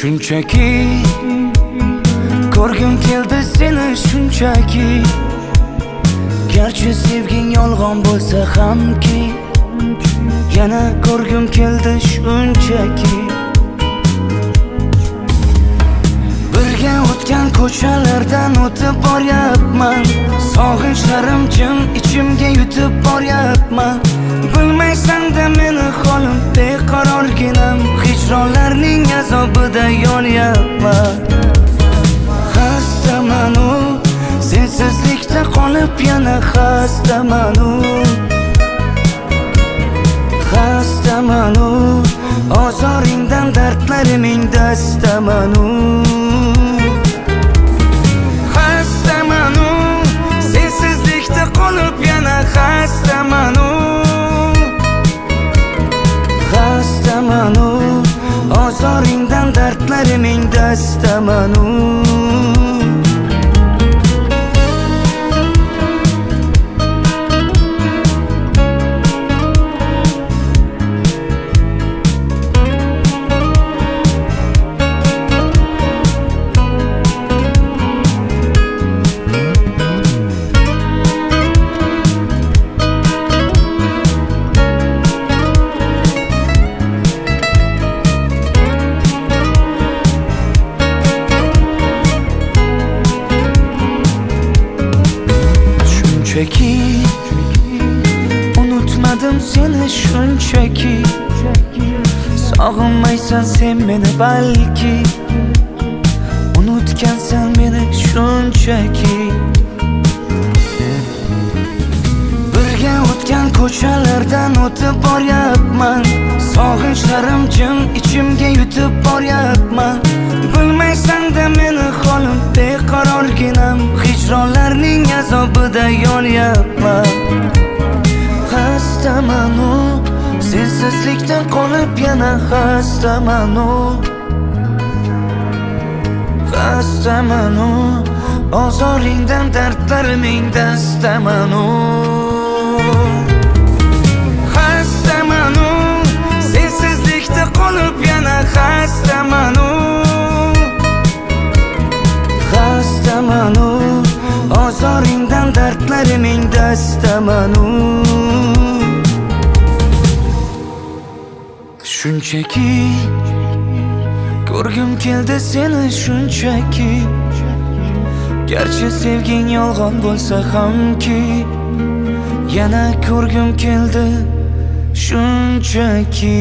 Shunchaki ko'rgim keldi seni shunchaki. Garchi sevging yolg'on bo'lsa hamki, yana ko'rgim keldi shunchaki. Birga o'tgan ko'chalardan o'tib boryapman, sog'inchlarim jim ichimga yutib boryapman. Bilmaysan-da meni holim beqarorginam, hijronlarning azobida yonyapman. Xastamanu, sensizlikda qolib yana xastamanu. Xastamanu, ozoringdan dardlariming dastamanu. Xastamanu, sensizlikda qolib yana xastamanu. Xastamanu, ozoringdan dardlariming dastamanu. Shunchaki unutmadim seni shunchaki. Sog'inmaysan sen meni balki, unutgansan meni shunchaki. Birga o'tgan ko'chalardan o'tib boryapman, sog'inchlarim jim ichimga yutib boryapman. Bilmaysan-da meni holim beqarorginam, hijronlarning azobida yonyapman. Xastamanu, sensizlikdan qolib yana xastamanu. Xastamanu, ozoringdan dardlariming dastamanu. Xastamanu, sensizlikda qolib yana xastamanu. Xastamanu, ozoringdan dardlariming dastamanu. Shunchaki ko'rgim keldi seni shunchaki. Garchi sevging yolg'on bo'lsa hamki, yana ko'rgim keldi shunchaki.